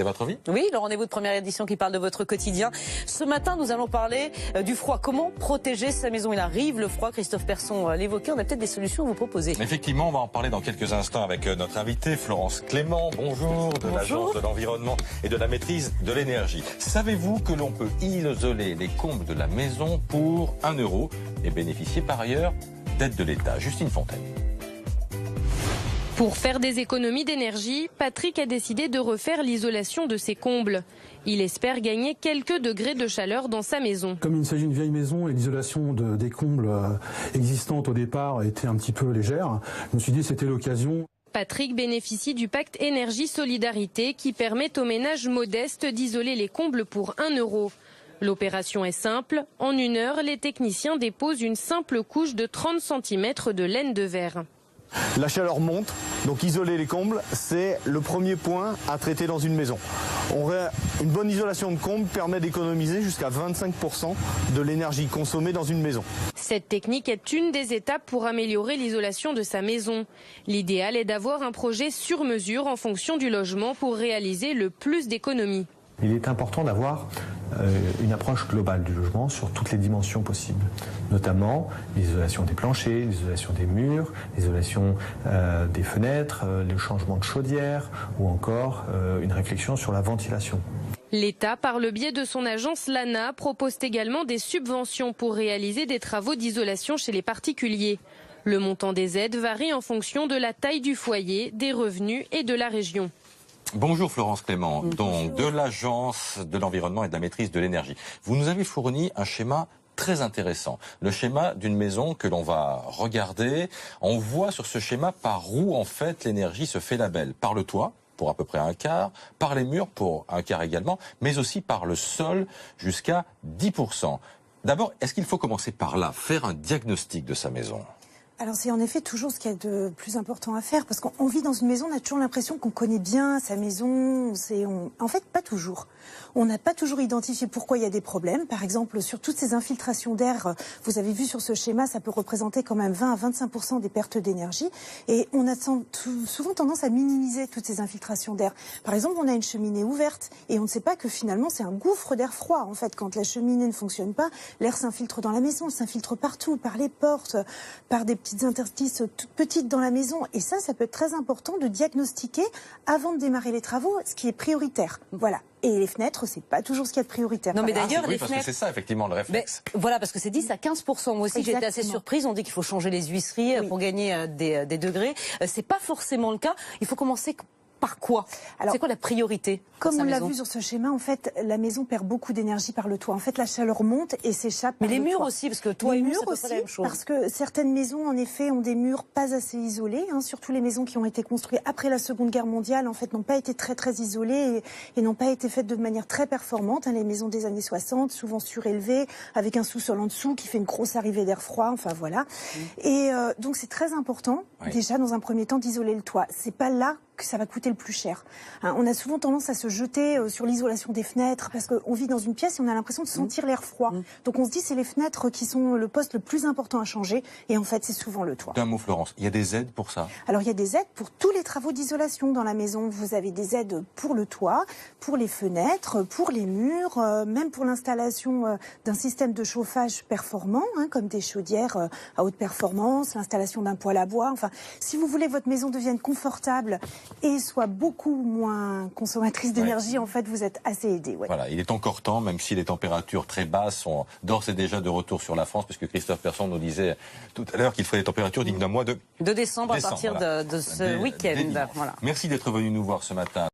C'est votre vie? Oui, le rendez-vous de première édition qui parle de votre quotidien. Ce matin, nous allons parler du froid. Comment protéger sa maison? Il arrive, le froid. Christophe Persson l'évoquait. On a peut-être des solutions à vous proposer. Effectivement, on va en parler dans quelques instants avec notre invitée, Florence Clément. Bonjour, de l'Agence de l'environnement et de la maîtrise de l'énergie. Savez-vous que l'on peut isoler les combles de la maison pour 1 € et bénéficier par ailleurs d'aide de l'État? Justine Fontaine. Pour faire des économies d'énergie, Patrick a décidé de refaire l'isolation de ses combles. Il espère gagner quelques degrés de chaleur dans sa maison. Comme il s'agit d'une vieille maison et l'isolation des combles existantes au départ était un petit peu légère, je me suis dit que c'était l'occasion. Patrick bénéficie du pacte énergie-solidarité qui permet aux ménages modestes d'isoler les combles pour 1 €. L'opération est simple. En 1 heure, les techniciens déposent une simple couche de 30 cm de laine de verre. La chaleur monte, donc isoler les combles, c'est le premier point à traiter dans une maison. Une bonne isolation de combles permet d'économiser jusqu'à 25% de l'énergie consommée dans une maison. Cette technique est une des étapes pour améliorer l'isolation de sa maison. L'idéal est d'avoir un projet sur mesure en fonction du logement pour réaliser le plus d'économies. Il est important d'avoir une approche globale du logement sur toutes les dimensions possibles, notamment l'isolation des planchers, l'isolation des murs, l'isolation des fenêtres, le changement de chaudière ou encore une réflexion sur la ventilation. L'État, par le biais de son agence l'ANA, propose également des subventions pour réaliser des travaux d'isolation chez les particuliers. Le montant des aides varie en fonction de la taille du foyer, des revenus et de la région. Bonjour Florence Clément, donc de l'Agence de l'environnement et de la maîtrise de l'énergie. Vous nous avez fourni un schéma très intéressant, le schéma d'une maison que l'on va regarder. On voit sur ce schéma par où en fait l'énergie se fait la belle, par le toit pour à peu près 1/4, par les murs pour 1/4 également, mais aussi par le sol jusqu'à 10%. D'abord, est-ce qu'il faut commencer par là, faire un diagnostic de sa maison ? Alors c'est en effet toujours ce qu'il y a de plus important à faire, parce qu'on vit dans une maison, on a toujours l'impression qu'on connaît bien sa maison. En fait, pas toujours. On n'a pas toujours identifié pourquoi il y a des problèmes. Par exemple, sur toutes ces infiltrations d'air, vous avez vu sur ce schéma, ça peut représenter quand même 20 à 25% des pertes d'énergie. Et on a souvent tendance à minimiser toutes ces infiltrations d'air. Par exemple, on a une cheminée ouverte et on ne sait pas que finalement c'est un gouffre d'air froid. En fait, quand la cheminée ne fonctionne pas, l'air s'infiltre dans la maison, s'infiltre partout, par les portes, par des petites interstices toutes petites dans la maison. Et ça peut être très important de diagnostiquer avant de démarrer les travaux, ce qui est prioritaire. Voilà. Et les fenêtres, c'est pas toujours ce qu'il y a de prioritaire. Non, mais d'ailleurs, oui, les parce fenêtres. que c'est ça, effectivement, le réflexe. Mais, voilà, parce que c'est 10 à 15%. Moi aussi, j'étais assez surprise. On dit qu'il faut changer les huisseries pour gagner des degrés. C'est pas forcément le cas. Il faut commencer par quoi? C'est quoi la priorité? Comme on l'a vu sur ce schéma, en fait, la maison perd beaucoup d'énergie par le toit. En fait, la chaleur monte et s'échappe. Mais les murs aussi, parce que toit et murs, c'est pas la même chose. Parce que certaines maisons, en effet, ont des murs pas assez isolés. Surtout les maisons qui ont été construites après la Seconde Guerre mondiale, en fait, n'ont pas été très isolées et n'ont pas été faites de manière très performante. Les maisons des années 60, souvent surélevées, avec un sous-sol en dessous qui fait une grosse arrivée d'air froid. Enfin voilà. Et donc c'est très important, déjà dans un premier temps, d'isoler le toit. C'est pas là que ça va coûter le plus cher. On a souvent tendance à se jeter sur l'isolation des fenêtres parce qu'on vit dans une pièce et on a l'impression de sentir l'air froid. Donc on se dit c'est les fenêtres qui sont le poste le plus important à changer et en fait c'est souvent le toit. D'un mot Florence, il y a des aides pour ça? Alors il y a des aides pour tous les travaux d'isolation dans la maison. Vous avez des aides pour le toit, pour les fenêtres, pour les murs, même pour l'installation d'un système de chauffage performant, comme des chaudières à haute performance, l'installation d'un poêle à bois. Enfin, si vous voulez que votre maison devienne confortable et soit beaucoup moins consommatrice d'énergie, en fait, vous êtes assez aidé. Voilà, il est encore temps, même si les températures très basses sont d'ores et déjà de retour sur la France, puisque Christophe Persson nous disait tout à l'heure qu'il ferait des températures dignes d'un mois de décembre à partir de ce week-end. Voilà. Merci d'être venu nous voir ce matin.